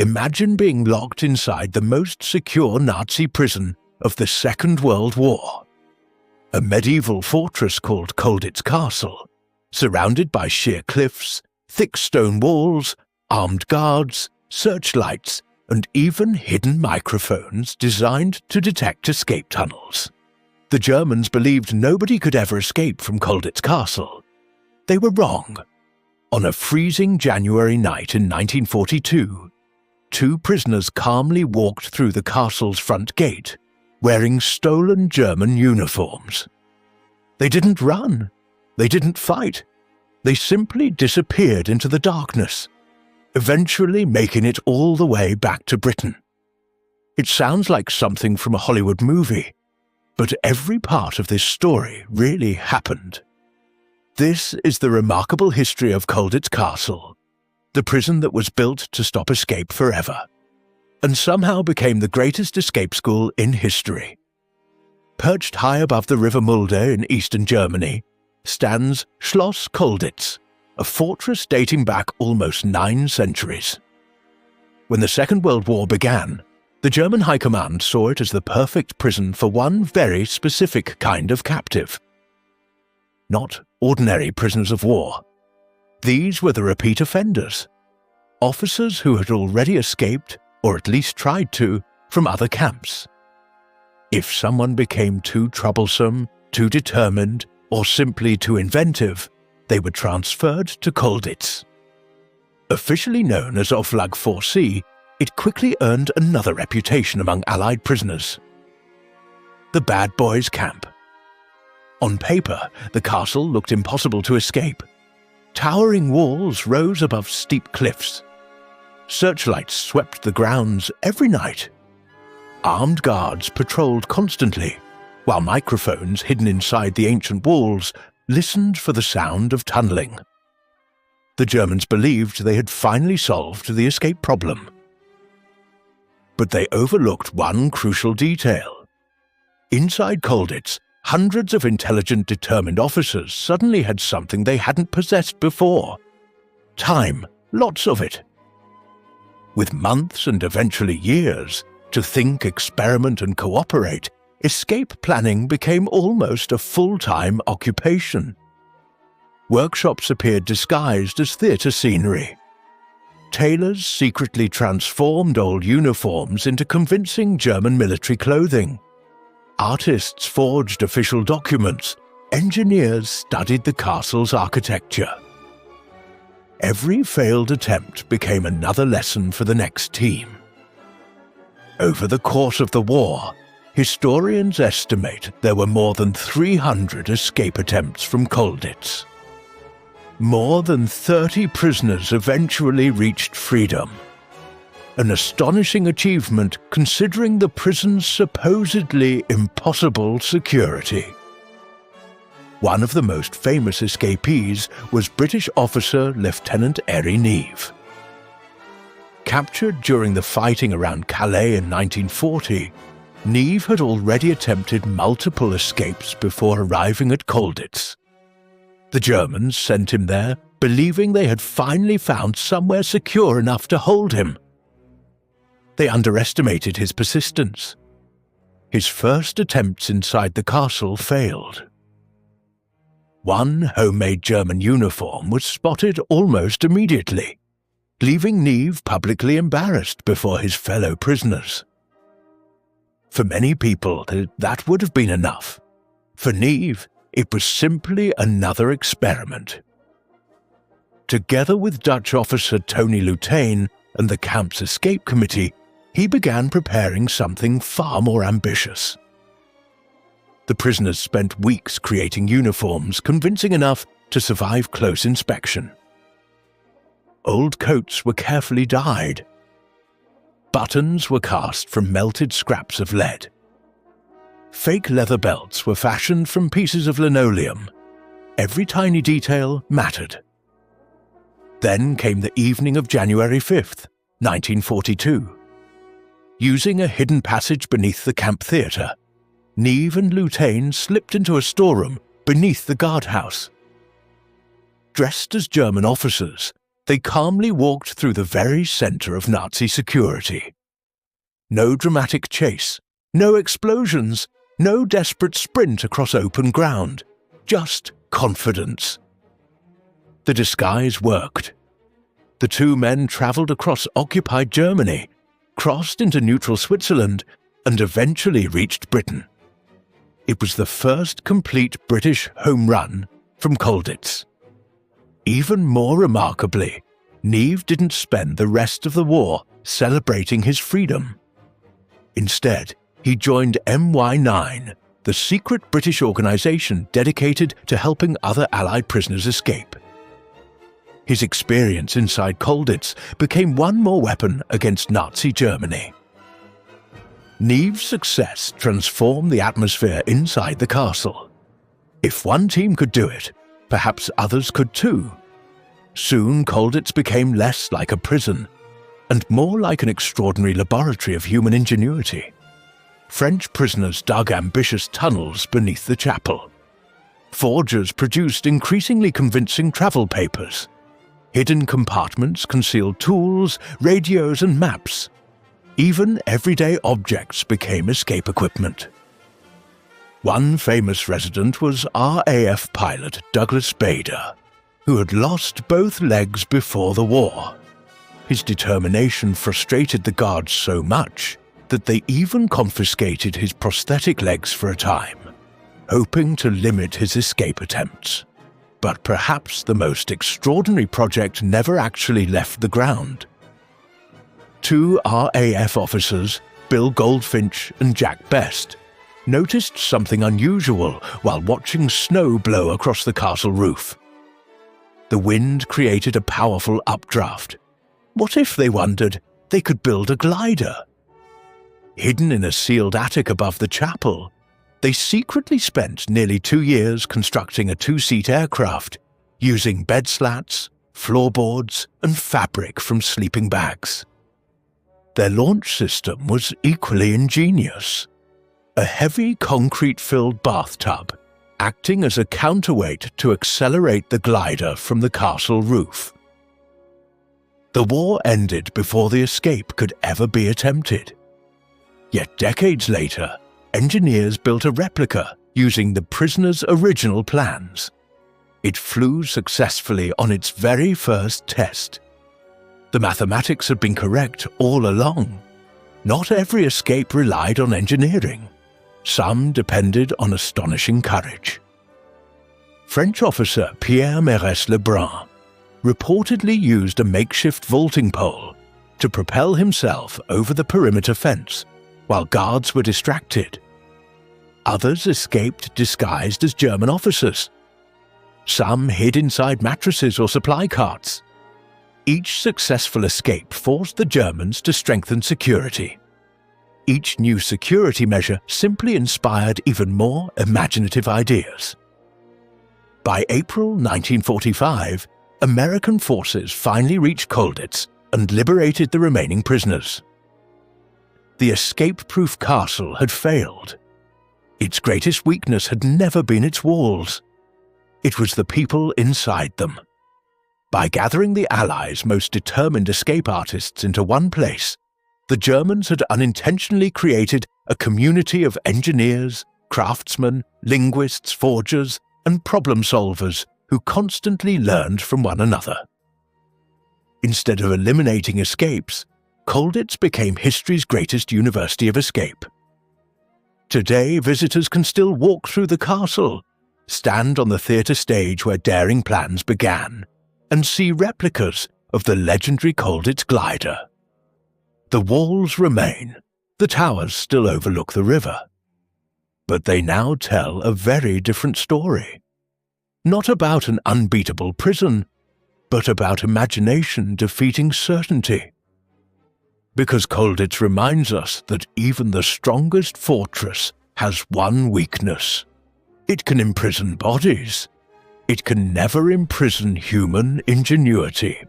Imagine being locked inside the most secure Nazi prison of the Second World War. A medieval fortress called Colditz Castle, surrounded by sheer cliffs, thick stone walls, armed guards, searchlights, and even hidden microphones designed to detect escape tunnels. The Germans believed nobody could ever escape from Colditz Castle. They were wrong. On a freezing January night in 1942, 2 prisoners calmly walked through the castle's front gate, wearing stolen German uniforms. They didn't run. They didn't fight. They simply disappeared into the darkness, eventually making it all the way back to Britain. It sounds like something from a Hollywood movie, but every part of this story really happened. This is the remarkable history of Colditz Castle, the prison that was built to stop escape forever, and somehow became the greatest escape school in history. Perched high above the River Mulde in eastern Germany stands Schloss Colditz, a fortress dating back almost 9 centuries. When the Second World War began, the German High Command saw it as the perfect prison for one very specific kind of captive. Not ordinary prisoners of war. These were the repeat offenders, officers who had already escaped, or at least tried to, from other camps. If someone became too troublesome, too determined, or simply too inventive, they were transferred to Colditz. Officially known as Oflag IV-C, it quickly earned another reputation among Allied prisoners: the Bad Boys' Camp. On paper, the castle looked impossible to escape. Towering walls rose above steep cliffs. Searchlights swept the grounds every night. Armed guards patrolled constantly, while microphones hidden inside the ancient walls listened for the sound of tunneling. The Germans believed they had finally solved the escape problem. But they overlooked one crucial detail. Inside Colditz, hundreds of intelligent, determined officers suddenly had something they hadn't possessed before: time, lots of it. With months and eventually years to think, experiment, and cooperate, escape planning became almost a full-time occupation. Workshops appeared disguised as theatre scenery. Tailors secretly transformed old uniforms into convincing German military clothing. Artists forged official documents. Engineers studied the castle's architecture. Every failed attempt became another lesson for the next team. Over the course of the war, historians estimate there were more than 300 escape attempts from Colditz. More than 30 prisoners eventually reached freedom. An astonishing achievement considering the prison's supposedly impossible security. One of the most famous escapees was British officer Lieutenant Airey Neave. Captured during the fighting around Calais in 1940, Neave had already attempted multiple escapes before arriving at Colditz. The Germans sent him there, believing they had finally found somewhere secure enough to hold him. They underestimated his persistence. His first attempts inside the castle failed. One homemade German uniform was spotted almost immediately, leaving Neave publicly embarrassed before his fellow prisoners. For many people, that would have been enough. For Neave, it was simply another experiment. Together with Dutch officer Tony Luteyn and the camp's escape committee, he began preparing something far more ambitious. The prisoners spent weeks creating uniforms convincing enough to survive close inspection. Old coats were carefully dyed. Buttons were cast from melted scraps of lead. Fake leather belts were fashioned from pieces of linoleum. Every tiny detail mattered. Then came the evening of January 5th, 1942. Using a hidden passage beneath the camp theatre, Neave and Luteyn slipped into a storeroom beneath the guardhouse. Dressed as German officers, they calmly walked through the very center of Nazi security. No dramatic chase, no explosions, no desperate sprint across open ground, just confidence. The disguise worked. The two men traveled across occupied Germany, crossed into neutral Switzerland, and eventually reached Britain. It was the first complete British home run from Colditz. Even more remarkably, Neave didn't spend the rest of the war celebrating his freedom. Instead, he joined MY9, the secret British organization dedicated to helping other Allied prisoners escape. His experience inside Colditz became one more weapon against Nazi Germany. Neave's success transformed the atmosphere inside the castle. If one team could do it, perhaps others could too. Soon Colditz became less like a prison, and more like an extraordinary laboratory of human ingenuity. French prisoners dug ambitious tunnels beneath the chapel. Forgers produced increasingly convincing travel papers. Hidden compartments concealed tools, radios, and maps. Even everyday objects became escape equipment. One famous resident was RAF pilot Douglas Bader, who had lost both legs before the war. His determination frustrated the guards so much that they even confiscated his prosthetic legs for a time, hoping to limit his escape attempts. But perhaps the most extraordinary project never actually left the ground. Two RAF officers, Bill Goldfinch and Jack Best, noticed something unusual while watching snow blow across the castle roof. The wind created a powerful updraft. What if, they wondered, they could build a glider? Hidden in a sealed attic above the chapel, they secretly spent nearly 2 years constructing a 2-seat aircraft, using bed slats, floorboards, and fabric from sleeping bags. Their launch system was equally ingenious. A heavy concrete-filled bathtub, acting as a counterweight to accelerate the glider from the castle roof. The war ended before the escape could ever be attempted. Yet decades later, engineers built a replica using the prisoner's original plans. It flew successfully on its very first test. The mathematics had been correct all along. Not every escape relied on engineering. Some depended on astonishing courage. French officer Pierre Mérès-Lebrun reportedly used a makeshift vaulting pole to propel himself over the perimeter fence while guards were distracted. Others escaped disguised as German officers. Some hid inside mattresses or supply carts. Each successful escape forced the Germans to strengthen security. Each new security measure simply inspired even more imaginative ideas. By April 1945, American forces finally reached Colditz and liberated the remaining prisoners. The escape-proof castle had failed. Its greatest weakness had never been its walls. It was the people inside them. By gathering the Allies' most determined escape artists into one place, the Germans had unintentionally created a community of engineers, craftsmen, linguists, forgers, and problem solvers who constantly learned from one another. Instead of eliminating escapes, Colditz became history's greatest university of escape. Today, visitors can still walk through the castle, stand on the theatre stage where daring plans began, and see replicas of the legendary Colditz glider. The walls remain, the towers still overlook the river. But they now tell a very different story. Not about an unbeatable prison, but about imagination defeating certainty. Because Colditz reminds us that even the strongest fortress has one weakness. It can imprison bodies. It can never imprison human ingenuity.